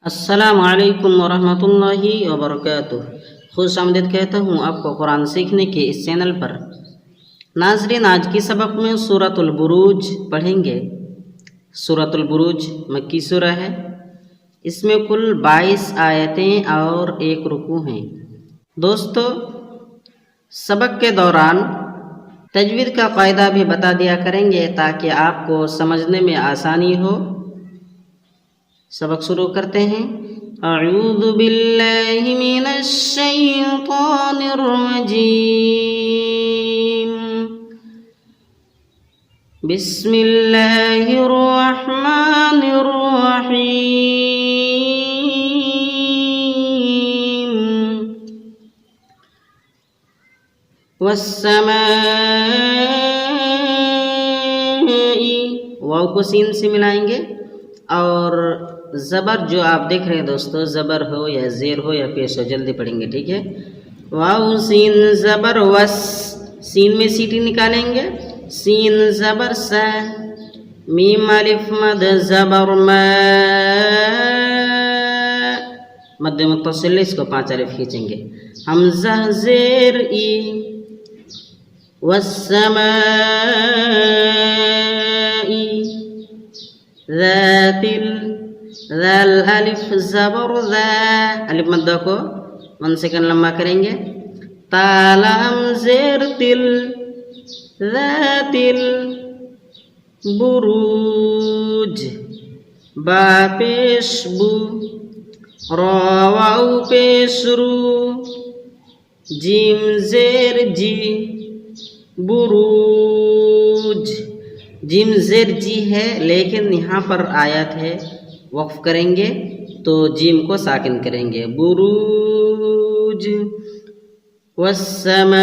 अस्सलाम वालेकुम वरहमतुल्लाहि वबरकातुह। खुश आमदीद कहता हूँ आपको कुरान सीखने के इस चैनल पर। नाज़रीन, आज की सबक में सूरतुल बुरूज पढ़ेंगे। सूरतुल बुरूज मक्की सूरा है। इसमें कुल 22 आयतें और एक रुकू हैं। दोस्तों, सबक के दौरान तजवीद का कायदा भी बता दिया करेंगे ताकि आपको समझने में आसानी हो। सबक शुरू करते हैं। अऊज़ु बिल्लाहि मिनश शैतानिर रजीम। बिस्मिल्लाहिर रहमानिर रहीम। वस्समाई, वाव को सीन से मिलाएंगे और ज़बर जो आप देख रहे हैं दोस्तों, ज़बर हो या ज़ेर हो या पेश हो, जल्दी पढ़ेंगे, ठीक है। वाव सीन ज़बर वस, सीन में सीटी निकालेंगे। सीन ज़बर सा, मीम अलिफ मद ज़बर मा, मद मुत्तसिल, इसको 5 अलिफ खींचेंगे। हमज़ा ज़ेर ई, वस्समाई ज़ातिल, ज़ाल अलिफ ज़बर ज़ा, अलिफ मद्दा को 1 सेकंड लंबा करेंगे। तालाम ज़ेर तिल, ज़ातिल बुरूज, बा पेश बू, रा वाव पेश रू, जीम ज़ेर जी, बुरूज। जिम ज़ेर जी है, लेकिन यहाँ पर आयत है, वक्फ करेंगे तो जिम को साकिन करेंगे। बुरूज। वस्समाई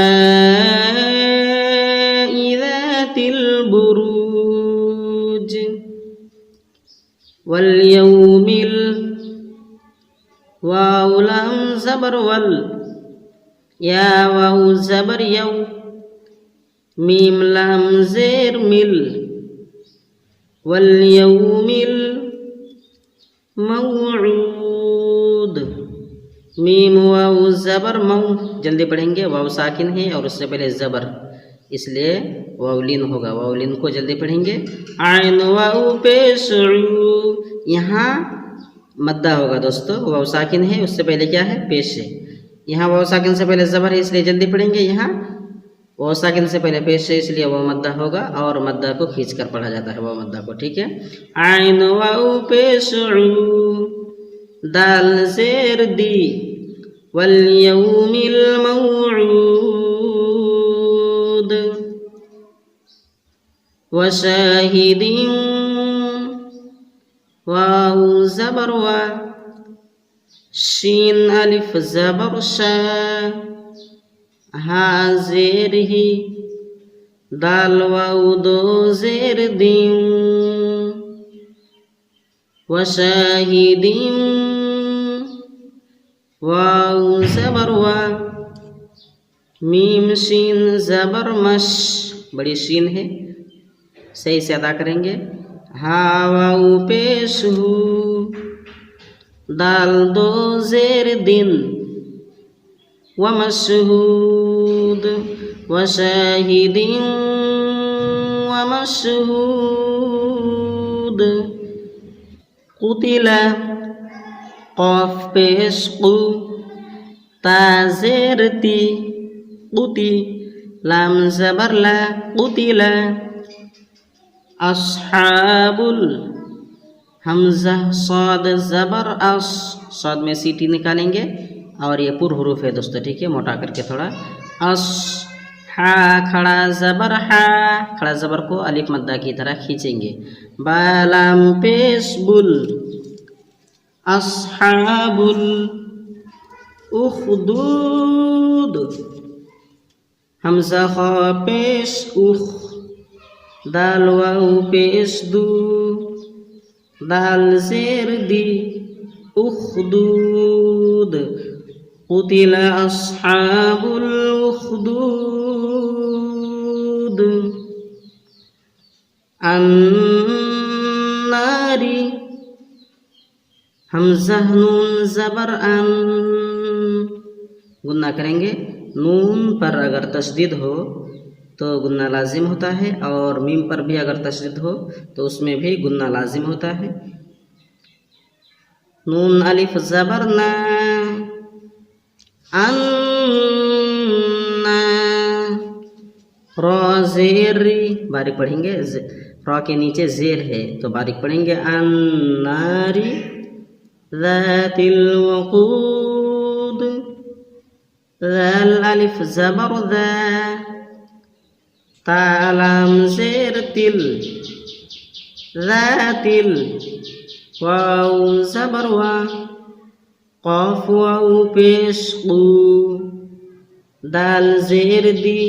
ज़ातिल बुरूज, वल यौमिल, वाव लम ज़बर वल, या वाव ज़बर यौ, मीम लाम ज़ेर मिल, वल यौमिल मौऊद, मीम वाव ज़बर मऊ, जल्दी पढ़ेंगे। वाव साकिन है और उससे पहले ज़बर, इसलिए वावलिन होगा, वावलिन को जल्दी पढ़ेंगे। आइन वाव पेश ऊ, यहाँ मद्दा होगा दोस्तों, वाव साकिन है, उससे पहले क्या है, पेश है। यहाँ वाव साकिन से पहले ज़बर है, इसलिए जल्दी पढ़ेंगे। यहाँ वाव साकिन से पहले पेश है, इसलिए वो मद्दा होगा और मद्दा को खींच कर पढ़ा जाता है, वो मद्दा को, ठीक है। आइन वाव पेश ऊ, दाल ज़ेर दी, वल यौमिल मौऊद, व शाहिदिन, वाव ज़बर वा, शीन अलिफ ज़बर शा, हा ज़ेर ही, दाल वाव दो ज़ेर दिन, व शाहिदिन, वाव ज़बर वा, मीम शीन ज़बर मश, बड़ी शीन है, सही से अदा करेंगे। हा वाव पेश हू, दाल दो ज़ेर दिन, व मशहूद, व शाहिदिन व मशहूद। कुतिला, क़ाफ पेश क़ु, ता ज़ेर ती, क़ुती, लाम ज़बर ला, क़ुतिला। अस्हाबुल, हमज़ा साद ज़बर अस, साद में सीटी निकालेंगे और ये पुर हुरूफ है दोस्तों, ठीक है, मोटा करके थोड़ा। अस, हा खड़ा ज़बर हा, खड़ा ज़बर को अलिफ मद्दा की तरह खींचेंगे। बालाम पेश बुल, अस्हाबुल उखदूद, हमज़ा खा पेश उख, दाल वाव पेश दू, दाल ज़ेर दी, उखदूद। कुतिला अस्हाबुल उखदूद, अन्नारी, हमजा नून ज़बर अन, गुन्ना करेंगे। नून पर अगर तशदीद हो तो गुन्ना लाजिम होता है, और मीम पर भी अगर तशदीद हो तो उसमें भी गुन्ना लाजिम होता है। नून अलिफ ज़बर ना, अन्ना, रा ज़ेर री, बारीक पढ़ेंगे। रा के नीचे ज़ेर है तो बारीक पढ़ेंगे। अन्नारी ज़ातिल वक़ूद, ज़ाल अलिफ ज़बर ज़ा, ता लाम ज़ेर तिल, ज़ातिल, वाव ज़बर वा, क़ाफ वाव पेश क़ू, दाल ज़ेर दी,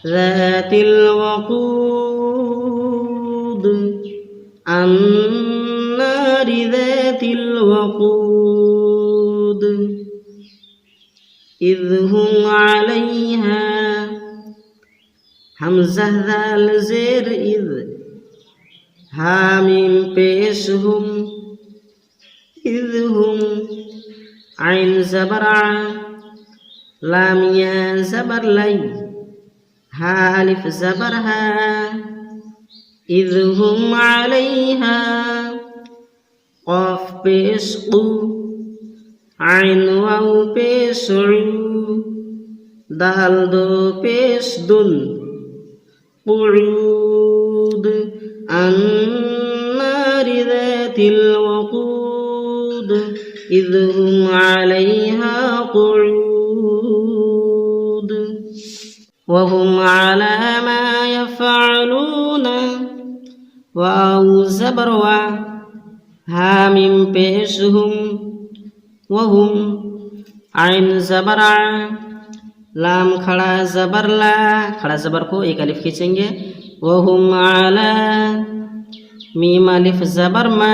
ज़ातिल वक़ूद, अन्नारि ज़ातिल वक़ूद, इज़ हुम अलैहा, हमज़ा ज़ाल ज़ेर इज़, हा मीम पेश हुम, इज़ हुम, ऐन ज़बर आ, लाम या ज़बर लै, हा अलिफ ज़बर हा, इज़ हुम अलैहा, क़ाफ पेश क़ू, ऐन वाव पेश ऊ, दाल दो पेश दुन, क़ुऊद, अन्नारि ज़ातिल वक़ूद, इज़ हुम अलैहा क़ुऊद, वहुम अला मा यफ़अलून, वाव ज़बर वा, हा मीम पेश हुम, वहुम, ऐन ज़बर आ, लाम खड़ा ज़बर ला, खड़ा ज़बर को एक अलिफ खींचेंगे। वहुम अला, मीम अलिफ ज़बर मा,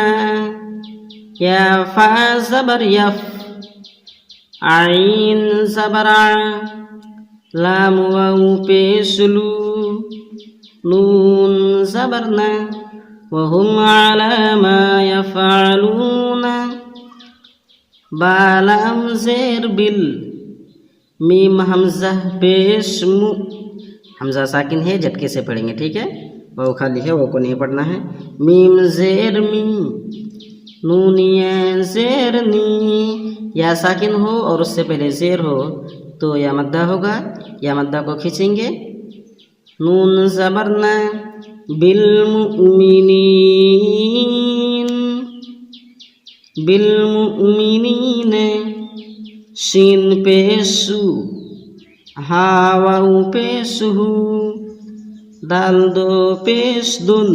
या फा ज़बर यफ, ऐन ज़बर आ, लाम वाव पेश लू, नून ज़बर ना, वहुम अला मा यफ़अलून, बा लाम ज़ेर बिल, मीम हमज़ा पेश मु, हमज़ा साकिन है, झटके से पढ़ेंगे, ठीक है। वो खाली है, वो को नहीं पढ़ना है। मीम ज़ेर मी, नून या ज़ेर नी, या साकिन हो और उससे पहले ज़ेर हो तो या मद्दा होगा, या मद्दा को खींचेंगे। नून ज़बर ना, बिल मुमिनीन, बिल मुमिनीन, शीन पेशु, हा वाव पेशु, दाल दो पेश दुन,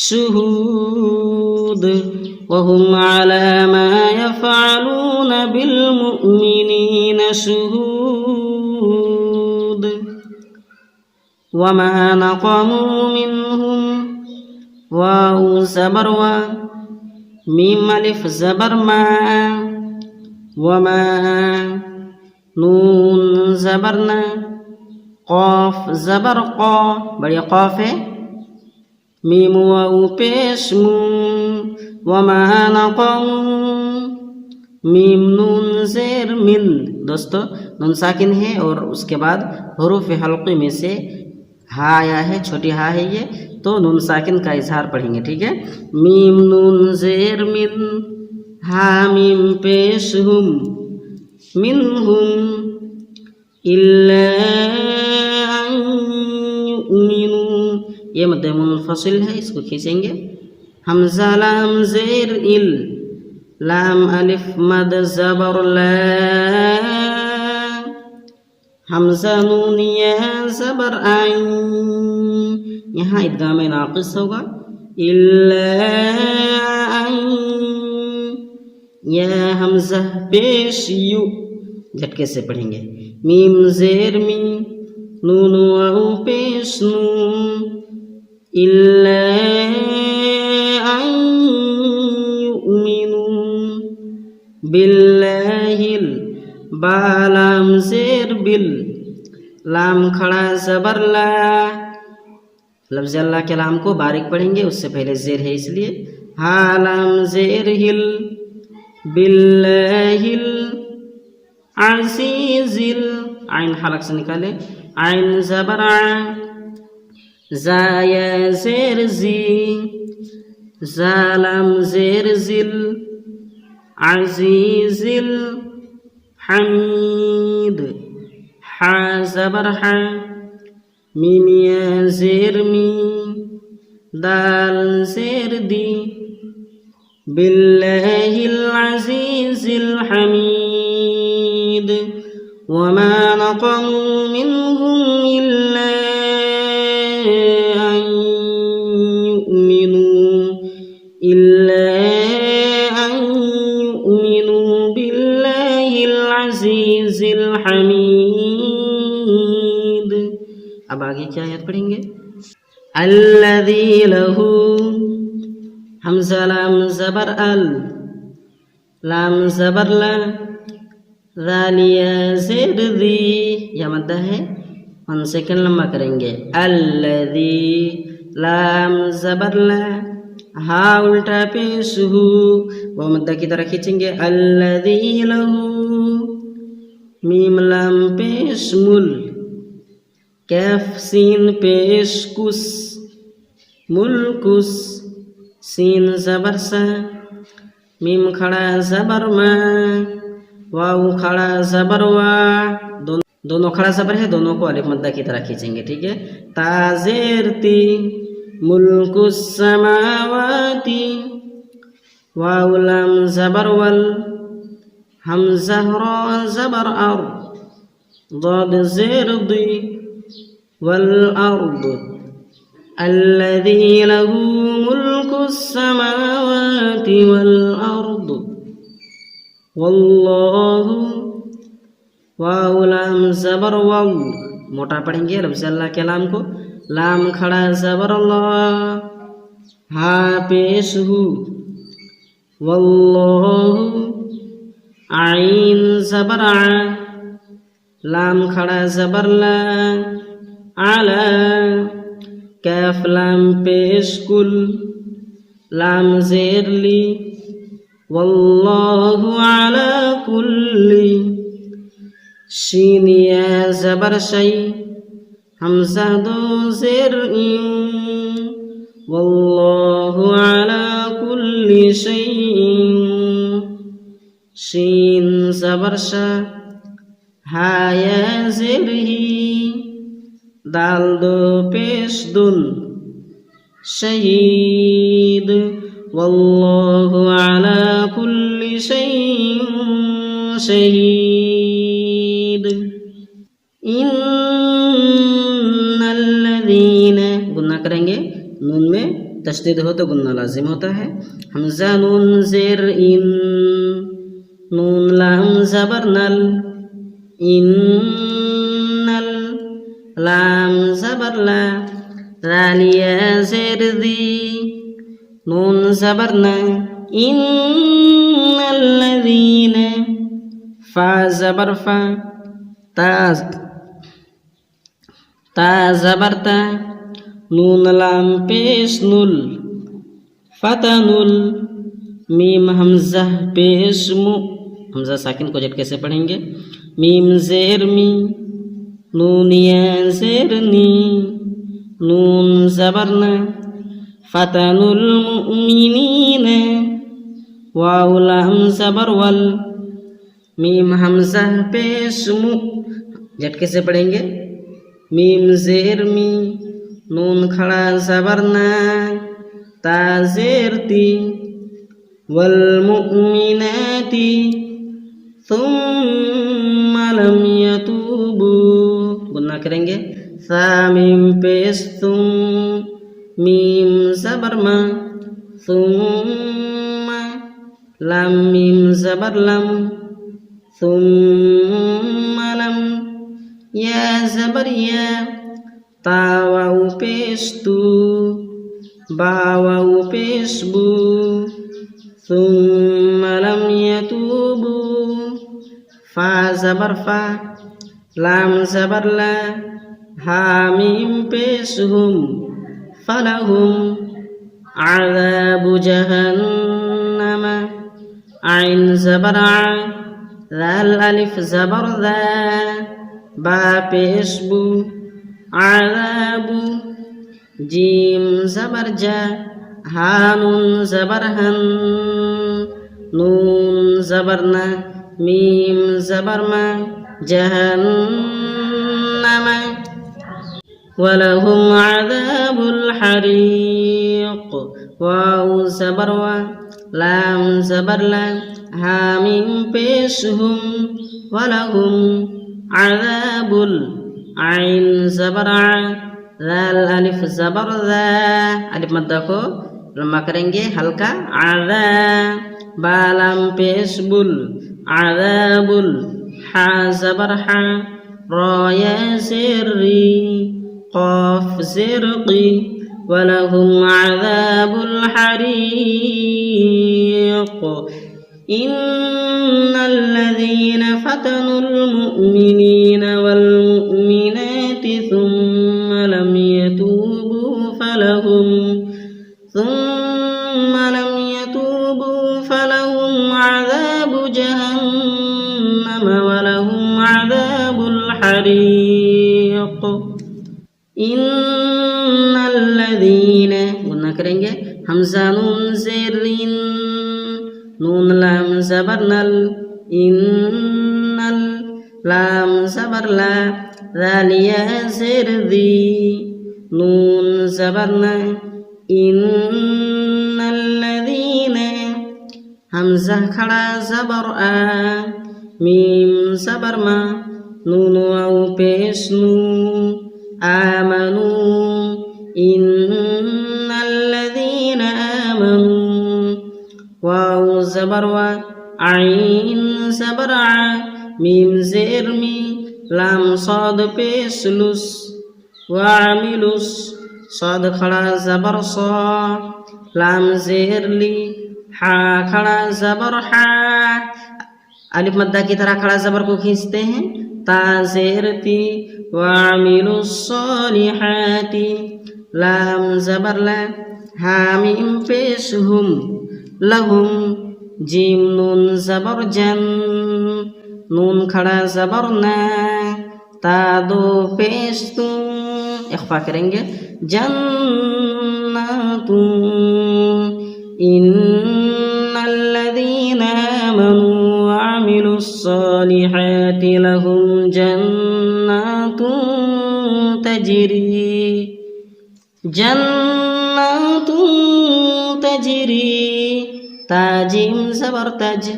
शुहूद, वहुम अला मा यफ़अलून बिल मुमिनीन शुहूद, वमा नक़मू मिनहुम, वाव ज़बर वा, मीम अलिफ ज़बर मा, वमा, नून ज़बर ना, क़ाफ ज़बर क़ा, बड़ी क़ाफ है, मीम वाव पेश मू, वमा नक़मू, मीम नून ज़ेर मिन। दोस्तों नून साकिन है और उसके बाद हुरूफ हल्क़ी में से हा आया है, छोटी हा है ये, तो नून साकिन का इजहार पढ़ेंगे, ठीक है। मीम नून ज़ेर मिन, हा मीम पेश हुम, मिनहुम, इल्ला अन युमिनू, ये मद्दे मुनफ़सिल है, इसको खींचेंगे। हमज़ा लाम ज़ेर इल, लाम अलिफ मद ज़बर ला, हमज़ा नून या ज़बर आइन, यहाँ इद्गाम नाक़िस होगा। इल्ला अन, या हमज़ा पेश यू, झटके से पढ़ेंगे। मीम ज़ेर मी, नून वाव पेश नू, इल्ला अन युमिनू बिल्लाहिल, बा लाम ज़ेर बिल, लाम खड़ा ज़बर ला, लफ्ज़ अल्लाह के लाम को बारीक पढ़ेंगे, उससे पहले ज़ेर है इसलिए। हा लाम ज़ेर हिल बिल्लाहिल अज़ीज़िल आइन हलक से निकाले आइन ज़बर आ ज़ाया ज़ेर ज़ी ज़ालम ज़ेर ज़िल अज़ीज़िल हमीद हा ज़बर हा मीम या ज़ेर मी दाल ज़ेर दी बिल्लाहिल अज़ीज़िल हमीद वमा नक़मू मिनहुम इल्ला अन युमिनू बिल्लाहिल अज़ीज़िल हमीद। अब आगे क्या आयत पढ़ेंगे? अल्लज़ी लहू हमज़ा लाम ज़बर अल लाम ज़बर ला ज़ालिया ज़ेर ज़ी यह मद्दा है 1 सेकंड लंबा करेंगे। अल्लज़ी लाम ज़बर ला हा उल्टा पेश हु वो मद्दा की तरह खींचेंगे। अल्लज़ी लहू मीम लाम पेश मुल कैफ सीन पेश कुस मुल्कुस सीन ज़बर सा मीम खड़ा ज़बर मा वाव खड़ा ज़बर वा दोनों खड़ा ज़बर है, दोनों को अलिफ मद्दा की तरह खींचेंगे। ठीक है। ताज़ेर ती मुल्कुस समावाती वाव लाम ज़बर वल हमज़ा रा ज़बर अर ضاد ज़ेर दी वल अर्द الذي له ملك السماوات والأرض والله वाव लाम ज़बर वाव मोटा पढ़ेंगे लफ्ज़ अल्लाह के लाम को। लाम खड़ा ज़बर अल्लाह हा पेश हु वल्लाहु आइन ज़बर आ लाम खड़ा ज़बर ला आला कैफ लाम पेश कुल लाम ज़ेर ली वल्लाहु अला कुल्ली शीन या ज़बर शै हमज़ा दो ज़ेर इन वल्लाहु अला कुल्ली शैइन शीन ज़बर शा हा या ज़ेर ही दाल दो पेश दुल शहीद वल्लाहु अला कुल्ली शैइन शहीद। इन्नल्लज़ीन गुन्ना करेंगे, नून में तशदीद हो तो गुन्ना लाजिम होता है। हमज़ा नून ज़ेर इन नून लाम ज़बर नल इन्नल लाम ज़बर ला ज़ालिया ज़ेर दी नून ज़बर ना इन्नल्लज़ीन फा ज़बर फा ता ज़बर ता नून लाम पेश नुल फतनुल मीम हमज़ा पेश मु हमज़ा साकिन को झटके से पढ़ेंगे। मीम ज़ेर मी नून या ज़ेर नी नून ज़बर ना फतनुल मुमिनीन वाव लाम ज़बर वल मीम हमज़ा पेश मु झटके से पढ़ेंगे। मीम ज़ेर मी नून खड़ा ज़बर ना ता ज़ेर ती वल मुमिनाती सुम्मा लम यतूबू गुन्ना करेंगे। सा मीम पेश तुम मीम ज़बर मा सुम्मा लम मीम ज़बर लम सुम्मा लम या ज़बर या ता वाव पेश तू बा वाव पेश बू सुम्मा लम यतूबू फा ज़बर फा लाम ज़बर ला हा मीम पेश हुम फलहुम عذاب جهنم عين زبر ع ذال ألف زبر ذا با پیش بو عذاب جيم زبر جا هانون زبر هن نون زبرنا ميم زبر ما جهنم ولهم عذاب الحريق واو زبر و لام زبر لا هاميم بيشهم ولهم عذاب عين زبر ذال ألف زबर ذا अलिफ मद्दा को लंबा करेंगे हल्का आदा बालम पेश बुल आदाबुल हा जबर हा राया सिर्री قاف زرقي ولهم عذاب الحريق إن الذين فتنوا المؤمنين والمؤمنات ثم لم يتوبوا فلهم عذاب جهنم ولهم عذاب الحريق إن الذين गुना करेंगे हमजा नून ज़ेरिन नून लाम ज़बर नल इन्नल लाम ज़बर ला ज़ालिया ज़ेर दी नून ज़बर न इन्नल्लज़ीन हमजा खड़ा ज़बर आ मीम ज़बर मा नून वाव पेश नू आमनू इन्नल्लज़ीन आमनू वाव ज़बर व आइन ज़बर आ मीम ज़ेर मी लाम साद पेश लुस वामिलुस साद खड़ा ज़बर सा लाम ज़ेर ली हा खड़ा ज़बर हा अलिफ मद्दा की तरह खड़ा ज़बर को खींचते हैं ता ज़ेर ती वामिलुस सालिहाती लाम ज़बर ला हामिम पेश हुम लहुम जीम नून ज़बर जन नून खड़ा ज़बर ना ता दो पेश तुम इख्फा करेंगे जन्नतुम इन्नल्लज़ीना आमनू वअमिलुस्सालिहाति लहुम जन्नातुन तजरी ताजिम ज़बर तज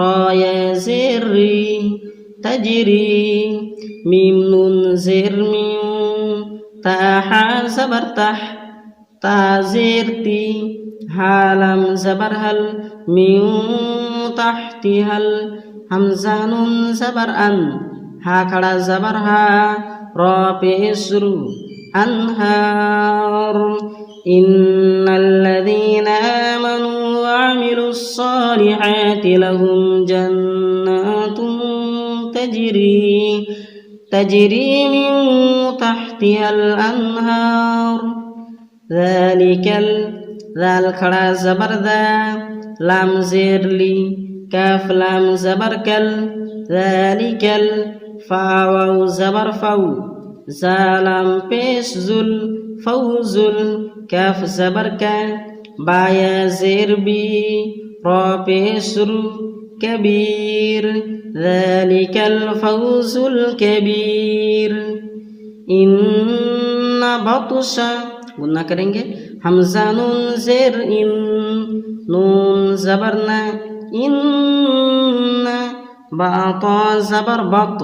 राया ज़ेरी तजरी मीम नून ज़ेर मीम ताहा ज़बर तह ता ज़ेर ती हालम ज़बर हल मीम तहती हल हमज़ा नून ज़बर अन हा खड़ा ज़बर हा रा पेश रू أنهار إن الذين آمنوا وعملوا الصالحات لهم جنات تجري من تحتها الأنهار ذلك ذال خڑا زبر ذا لام زير لي كاف لام زبر كل ذلك الفا واو زبر فو زالم پیش زل فوزل کاف زبر کا بایا زیر بی را پیش رو کبیر ذلك الفوز الكبير إن بطش गुना करेंगे हमजा नून ज़ेर इन नून ज़बरना इन बाता ज़बर बत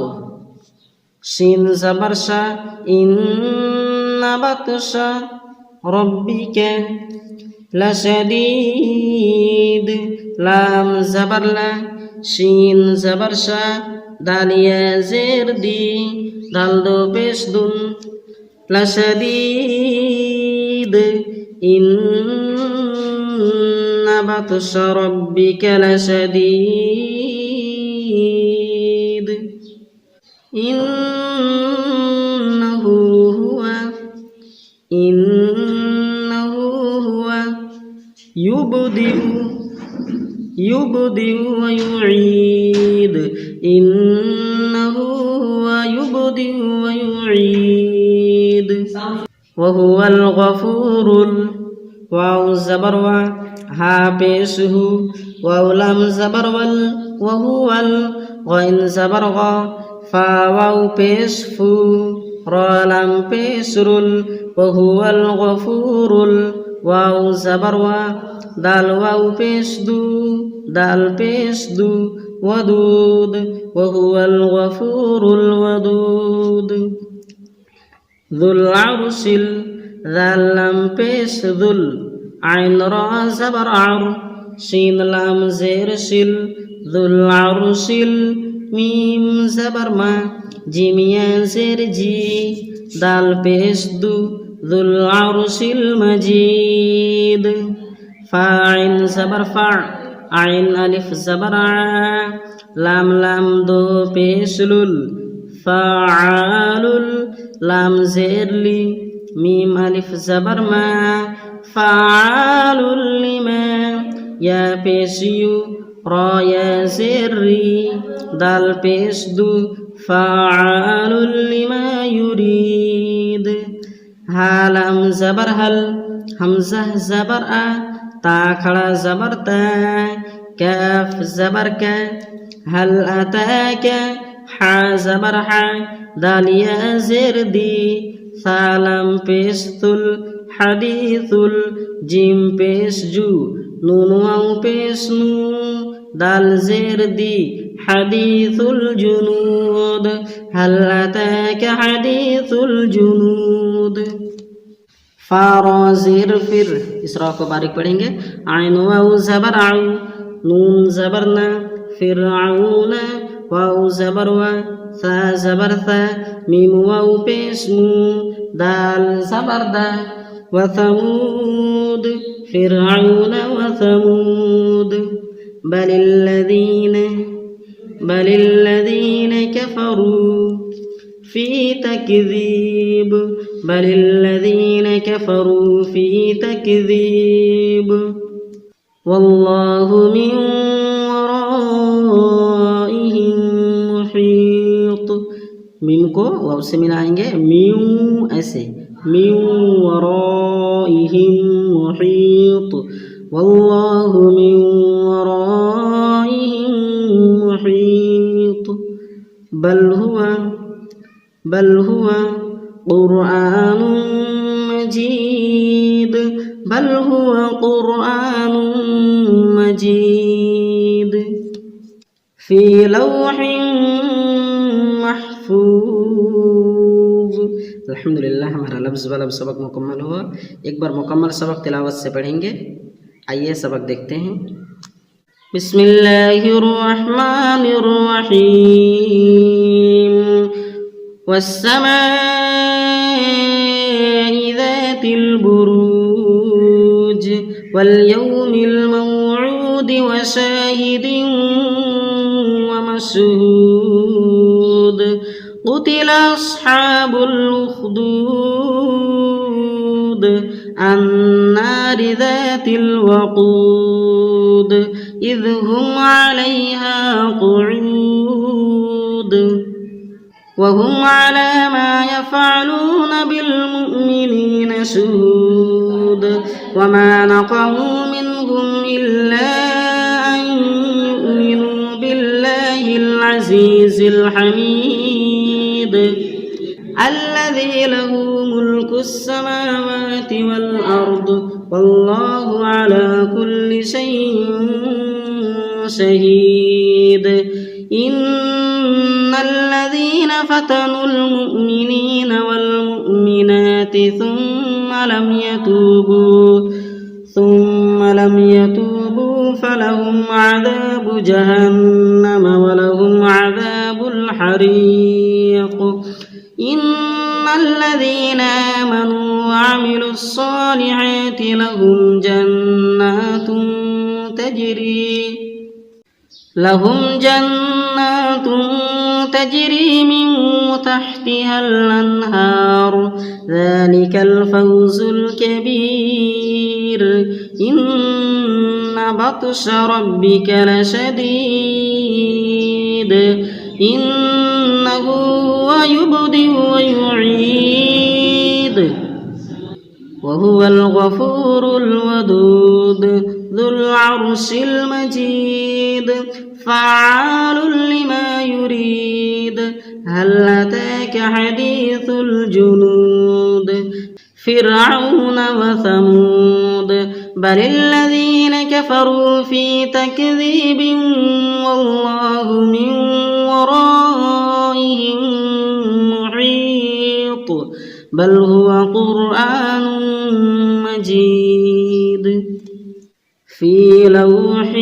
शीन ज़बर शा इन बतश रब्बिक लशदीद लाम ज़बर ला शीन ज़बर शा दालिया ज़ेर दी दाल दो पेश दुन लशदीद إن بطش ربك لشديد إنه هو يبدئ ويعيد إنه هو يبدئ ويعيد وهو الغفور واو زبر و ها پیش ہو واو لام زبر ول وهو غين زبر غ فا واو پیش فو را لام پیش رل وهو الغفور واو زبر و دال واو پیش دو دال پیش دو ودود وهو الغفور الودود ذو العرش ذا لام پیش ذل عين را زبر عر شين لام زير شل ذو العرش ميم زبر ما جيم يا زير جي دال پیش دو ذو العرش المجيد فاعل زبر فع عين ألف زبر ع لام لام دو پیش لل فعال لام زير لي ميم ألف زبر ما فعال لما يا پیشيو را يا زري دال پیش دو فعال لما يريد ها لام زبر هل همزة زبر أ تا کھڑا زبر تا كاف زبر کا هل أتاك حا زبر حا دال يا زر دي ثالم پیش ثل حديث الجيم پیش جو نون واو پیش نو دال زير دي حديث الجنود هل أتاك حديث الجنود فارا زير فر इसरा को बारीक पढ़ेंगे आइन वाउ ज़बर आउ नून ज़बर ना फिरआउन वाउ ज़बर वा सा ज़बर सा मीम वाउ पेश मू दाल ज़बर दा وثمود فرعون وثمود بل الذين كفروا في تكذيب بل الذين كفروا في تكذيب والله من ورائهم محيط मीम को वाव से मिलाएंगे मीऊ ऐसे मीऊ वराइहिम मुहीत वल्लाहु मिन वराइहिम मुहीत बल हुवा क़ुरआनुम मजीद बल हुवा क़ुरआनुम मजीद फी लौहिन महफूज। अल्हम्दुलिल्लाह हमारा लफ्ज़ वाला सबक मुकम्मल हुआ। एक बार मुकम्मल सबक तिलावत से पढ़ेंगे। आइए सबक देखते हैं। बिस्मिल्लाहिर्रहमानिर्रहीम वस्समाइ ज़ातिल बुरूज वल यौमिल मौऊद व शाहिदिन व मशहूद قتل أصحاب الأخدود النار ذات الوقود إذ هم عليها قعود وهم على ما يفعلون بالمؤمنين شهود وما نقموا منهم إلا أن يؤمنوا بالله العزيز الحميد الذي له ملك السماوات والأرض والله على كل شيء شهيد إن الذين فتنوا المؤمنين والمؤمنات ثم لم يتوبوا فلهم عذاب جهنم ولهم عذاب الحريق إن الذين آمنوا وعملوا الصالحات لهم جنات تجري من تحتها الأنهار ذلك الفوز الكبير إن بطش ربك لشديد إنه هو يبدئ ويعيد وهو الغفور الودود ذو العرش المجيد فعال لما يريد هل أتاك حديث الجنود فرعون وثمود بل الذين كفروا في تكذيب والله من ورائهم محيط بل هو قرآن مجيد في لوح